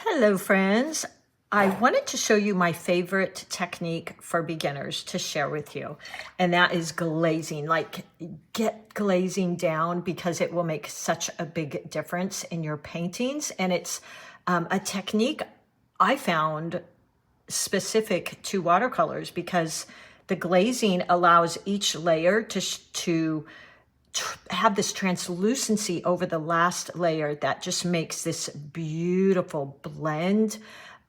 Hello, friends. I wanted to show you my favorite technique for beginners to share with you, and that is glazing. Like, get glazing down because it will make such a big difference in your paintings. And it's a technique I found specific to watercolors because the glazing allows each layer to have this translucency over the last layer that just makes this beautiful blend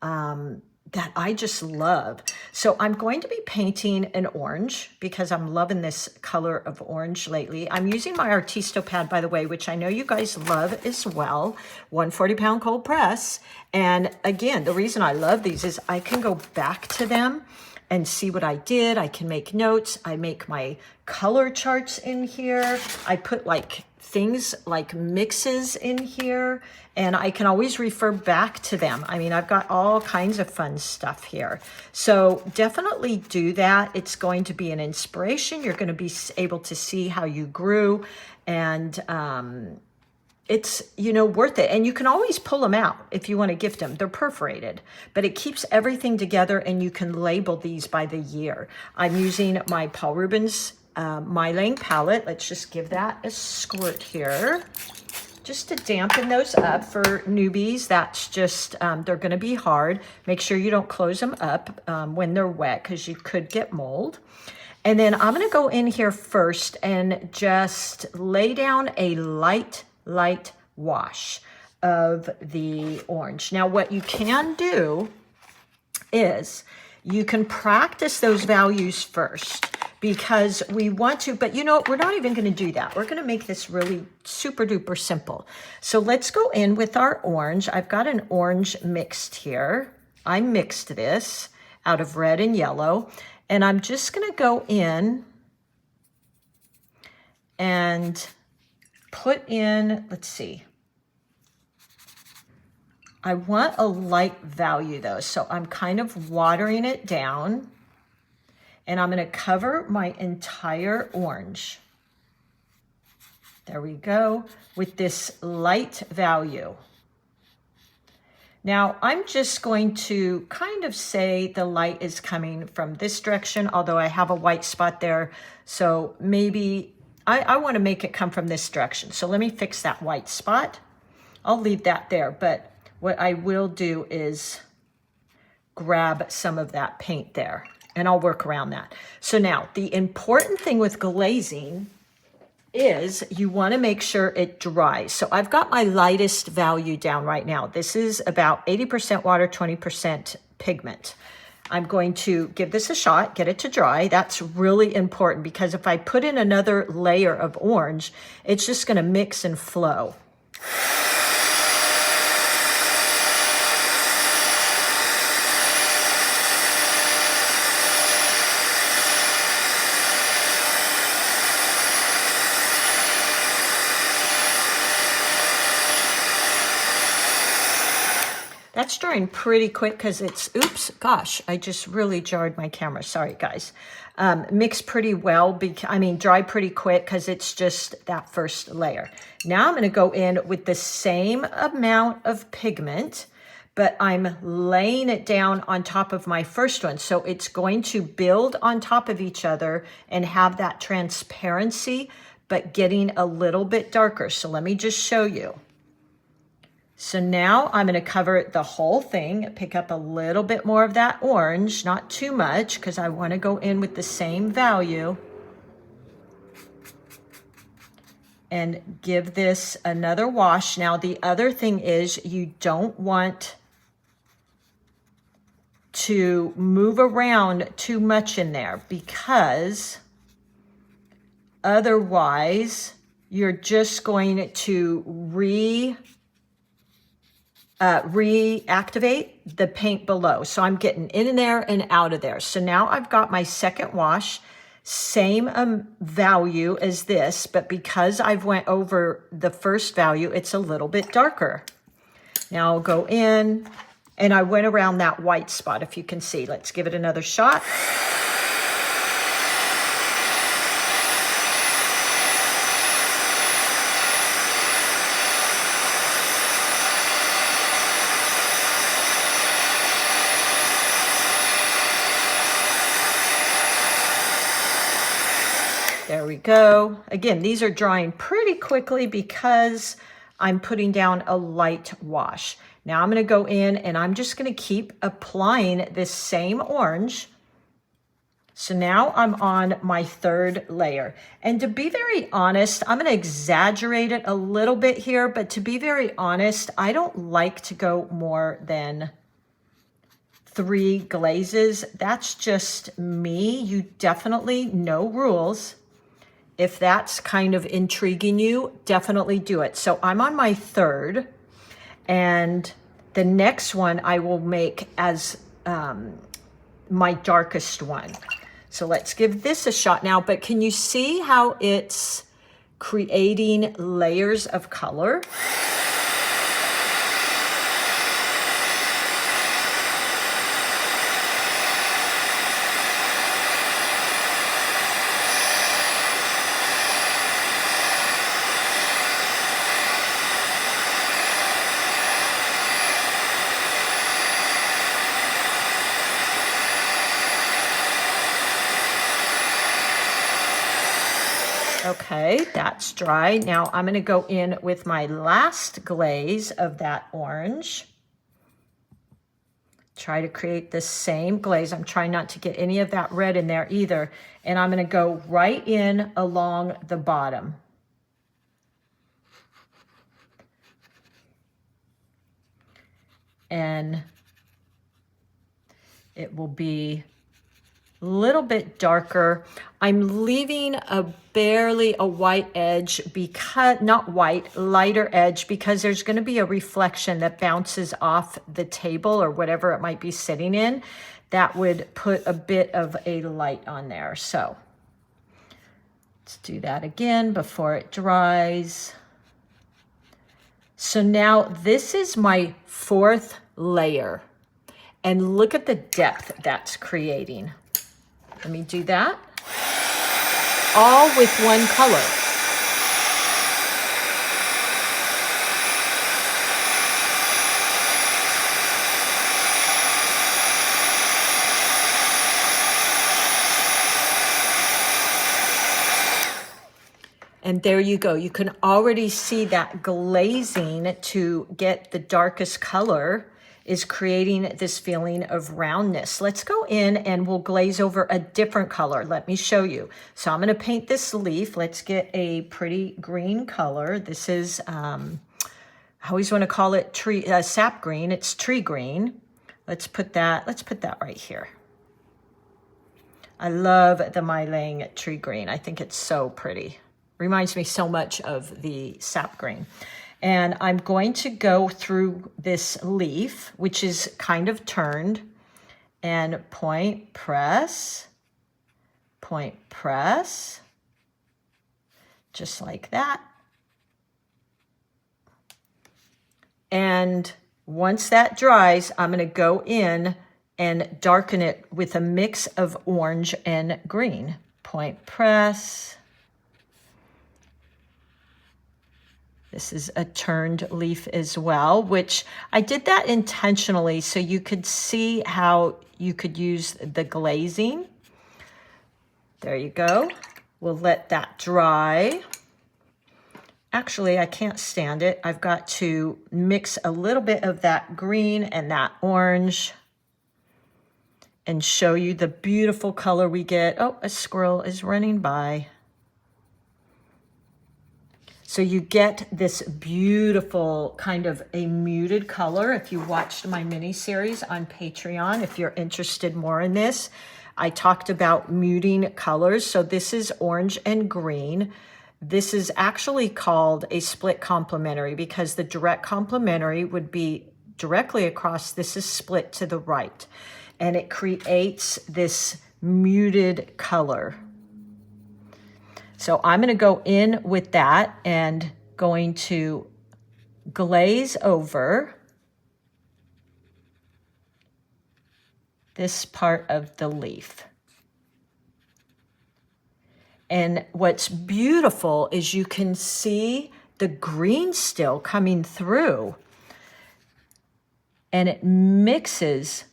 that I just love. So I'm going to be painting an orange because I'm loving this color of orange lately. I'm using my Artisto pad, by the way, which I know you guys love as well, 140-pound cold press. And again, the reason I love these is I can go back to them and see what I did. I can make notes. I make my color charts in here. I put like things like mixes in here, and I can always refer back to them. I mean, I've got all kinds of fun stuff here. So definitely do that. It's going to be an inspiration. You're going to be able to see how you grew, and it's, worth it. And you can always pull them out if you want to gift them. They're perforated, but it keeps everything together, and you can label these by the year. I'm using my Paul Rubens Mylang palette. Let's just give that a squirt here, just to dampen those up for newbies. That's just, they're going to be hard. Make sure you don't close them up when they're wet because you could get mold. And then I'm going to go in here first and just lay down a light wash of the orange. Now, what you can do is you can practice those values first because we want to, but we're not even going to do that. We're going to make this really super duper simple. So let's go in with our orange. I've got an orange mixed here. I mixed this out of red and yellow, and I'm just going to go in and put in, let's see, I want a light value though, so I'm kind of watering it down, and I'm going to cover my entire orange. There we go, with this light value. Now I'm just going to kind of say the light is coming from this direction, although I have a white spot there, so maybe I want to make it come from this direction. So let me fix that white spot. I'll leave that there, but what I will do is grab some of that paint there, and I'll work around that. So now the important thing with glazing is you want to make sure it dries. So I've got my lightest value down right now. This is about 80% water, 20% pigment. I'm going to give this a shot, get it to dry. That's really important because if I put in another layer of orange, it's just going to mix and flow. That's drying pretty quick because it's, oops, gosh, I just really jarred my camera. Sorry, guys. Mixed pretty well, dry pretty quick because it's just that first layer. Now I'm going to go in with the same amount of pigment, but I'm laying it down on top of my first one. So it's going to build on top of each other and have that transparency, but getting a little bit darker. So let me just show you. So now I'm going to cover the whole thing, pick up a little bit more of that orange, not too much, because I want to go in with the same value. And give this another wash. Now, the other thing is you don't want to move around too much in there because otherwise you're just going to reactivate the paint below. So I'm getting in there and out of there. So now I've got my second wash, same value as this, but because I've went over the first value, it's a little bit darker. Now I'll go in, and I went around that white spot, if you can see. Let's give it another shot. go. Again, these are drying pretty quickly because I'm putting down a light wash. Now I'm going to go in and I'm just going to keep applying this same orange. So now I'm on my third layer. And to be very honest, I'm going to exaggerate it a little bit here, but to be very honest, I don't like to go more than 3 glazes. That's just me. You definitely, no rules. If that's kind of intriguing you, definitely do it. So I'm on my third, and the next one I will make as my darkest one. So let's give this a shot now, but can you see how it's creating layers of color? Okay, that's dry. Now I'm going to go in with my last glaze of that orange. Try to create the same glaze. I'm trying not to get any of that red in there either. And I'm going to go right in along the bottom. And it will be a little bit darker. I'm leaving barely a white edge, because not white, lighter edge, because there's going to be a reflection that bounces off the table or whatever it might be sitting in. That would put a bit of a light on there. So let's do that again before it dries. So now this is my 4th layer, and look at the depth that's creating. Let me do that. All with one color. And there you go. You can already see that glazing to get the darkest color is creating this feeling of roundness. Let's go in and we'll glaze over a different color. Let me show you. So I'm going to paint this leaf. Let's get a pretty green color. This is, I always want to call it tree sap green. It's tree green. Let's put that right here. I love the Mylang tree green. I think it's so pretty. Reminds me so much of the sap green. And I'm going to go through this leaf, which is kind of turned, and point, press, just like that. And once that dries, I'm going to go in and darken it with a mix of orange and green. Point, press. This is a turned leaf as well, which I did that intentionally so you could see how you could use the glazing. There you go. We'll let that dry. Actually, I can't stand it. I've got to mix a little bit of that green and that orange and show you the beautiful color we get. Oh, a squirrel is running by. So you get this beautiful kind of a muted color. If you watched my mini series on Patreon, if you're interested more in this, I talked about muting colors. So this is orange and green. This is actually called a split complementary because the direct complementary would be directly across. This is split to the right, and it creates this muted color. So I'm going to go in with that and going to glaze over this part of the leaf. And what's beautiful is you can see the green still coming through, and it mixes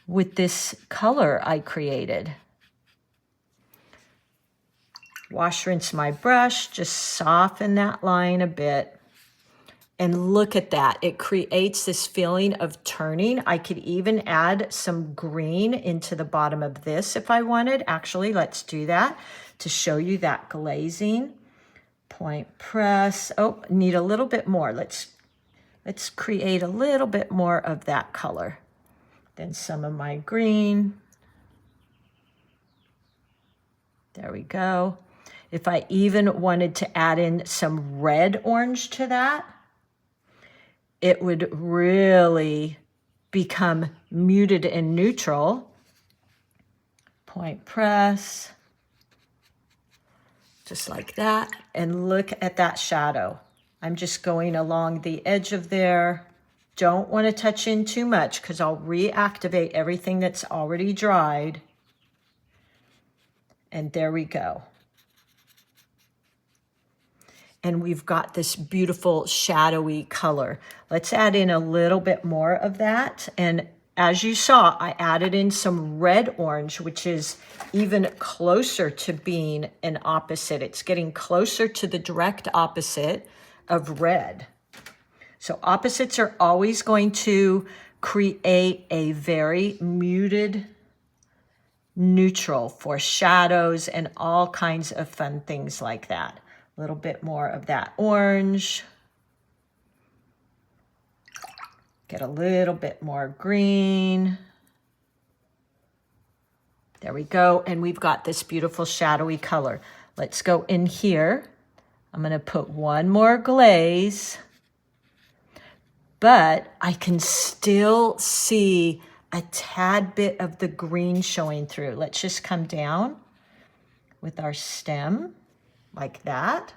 with this color I created. Wash, rinse my brush, just soften that line a bit. And look at that, it creates this feeling of turning. I could even add some green into the bottom of this if I wanted. Actually, let's do that to show you that glazing. Point press. Oh, need a little bit more. Let's create a little bit more of that color. Then some of my green. There we go. If I even wanted to add in some red orange to that, it would really become muted and neutral. Point press, just like that. And look at that shadow. I'm just going along the edge of there. Don't want to touch in too much because I'll reactivate everything that's already dried. And there we go. And we've got this beautiful shadowy color. Let's add in a little bit more of that. And as you saw, I added in some red orange, which is even closer to being an opposite. It's getting closer to the direct opposite of red. So opposites are always going to create a very muted neutral for shadows and all kinds of fun things like that. A little bit more of that orange. Get a little bit more green. There we go. And we've got this beautiful shadowy color. Let's go in here. I'm going to put one more glaze, but I can still see a tad bit of the green showing through. Let's just come down with our stem. Like that.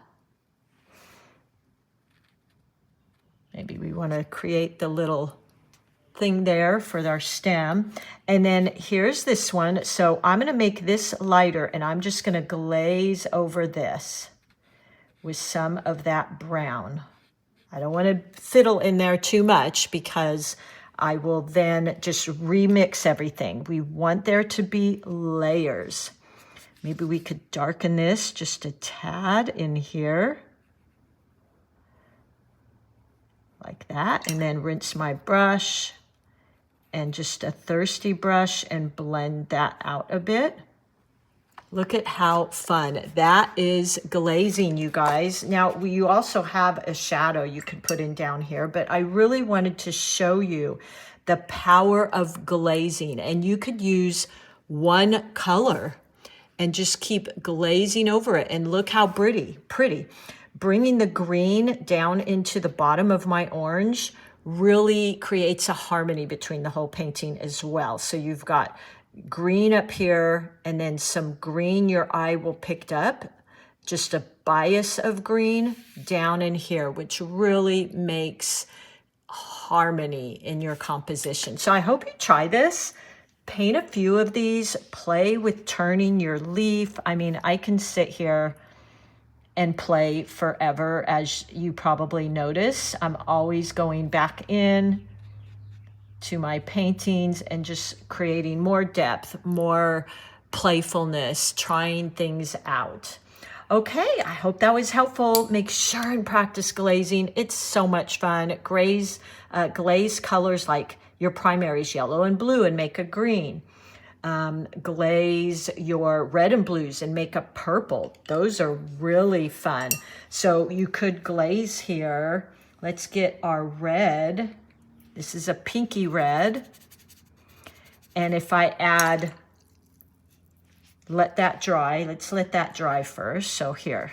Maybe we want to create the little thing there for our stem. And then here's this one. So I'm going to make this lighter and I'm just going to glaze over this with some of that brown. I don't want to fiddle in there too much because I will then just remix everything. We want there to be layers. Maybe we could darken this just a tad in here. Like that. And then rinse my brush and just a thirsty brush and blend that out a bit. Look at how fun. That is glazing, you guys. Now, you also have a shadow you could put in down here, but I really wanted to show you the power of glazing. And you could use one color and just keep glazing over it. And look how pretty. Bringing the green down into the bottom of my orange really creates a harmony between the whole painting as well. So you've got green up here and then some green your eye will pick up, just a bias of green down in here, which really makes harmony in your composition. So I hope you try this. Paint a few of these, play with turning your leaf. I mean, I can sit here and play forever, as you probably notice. I'm always going back in to my paintings and just creating more depth, more playfulness, trying things out. Okay, I hope that was helpful. Make sure and practice glazing. It's so much fun. Glaze colors like your primaries, yellow and blue, and make a green. Glaze your red and blues and make a purple. Those are really fun. So you could glaze here. Let's get our red. This is a pinky red. And if I add, let that dry. Let's let that dry first. So here,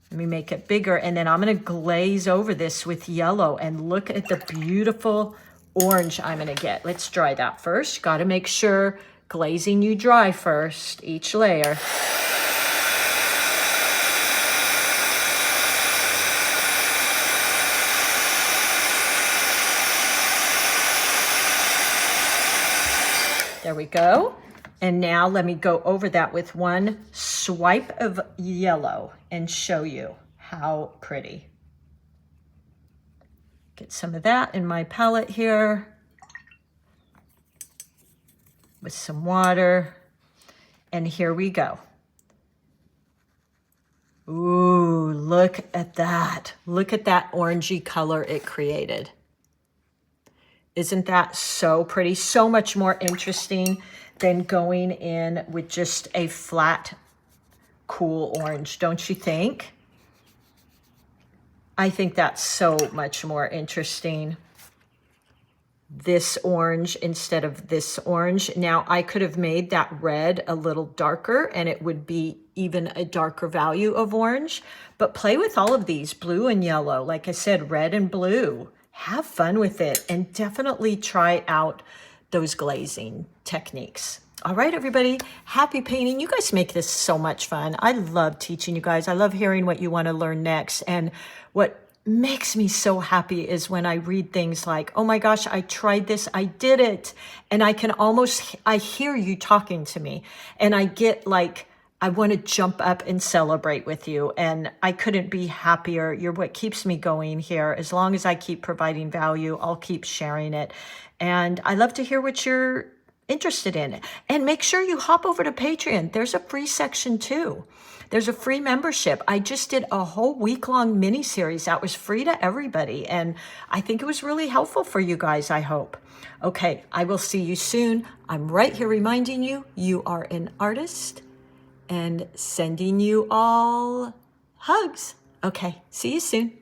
let me make it bigger. And then I'm going to glaze over this with yellow. And look at the beautiful orange I'm going to get. Let's dry that first. Got to make sure glazing you dry first, each layer. There we go. And now let me go over that with one swipe of yellow and show you how pretty. Get some of that in my palette here with some water. And here we go. Ooh, look at that. Look at that orangey color it created. Isn't that so pretty? So much more interesting than going in with just a flat, cool orange, don't you think? I think that's so much more interesting. This orange instead of this orange. Now I could have made that red a little darker and it would be even a darker value of orange, but play with all of these, blue and yellow. Like I said, red and blue. Have fun with it and definitely try out those glazing techniques. All right, everybody, happy painting. You guys make this so much fun. I love teaching you guys. I love hearing what you want to learn next. And what makes me so happy is when I read things like, oh my gosh, I tried this, I did it. And I hear you talking to me and I get like, I want to jump up and celebrate with you. And I couldn't be happier. You're what keeps me going here. As long as I keep providing value, I'll keep sharing it. And I love to hear what you're interested in. And make sure you hop over to Patreon. There's a free section too. There's a free membership. I just did a whole week-long mini-series that was free to everybody. And I think it was really helpful for you guys, I hope. Okay, I will see you soon. I'm right here reminding you, you are an artist and sending you all hugs. Okay, see you soon.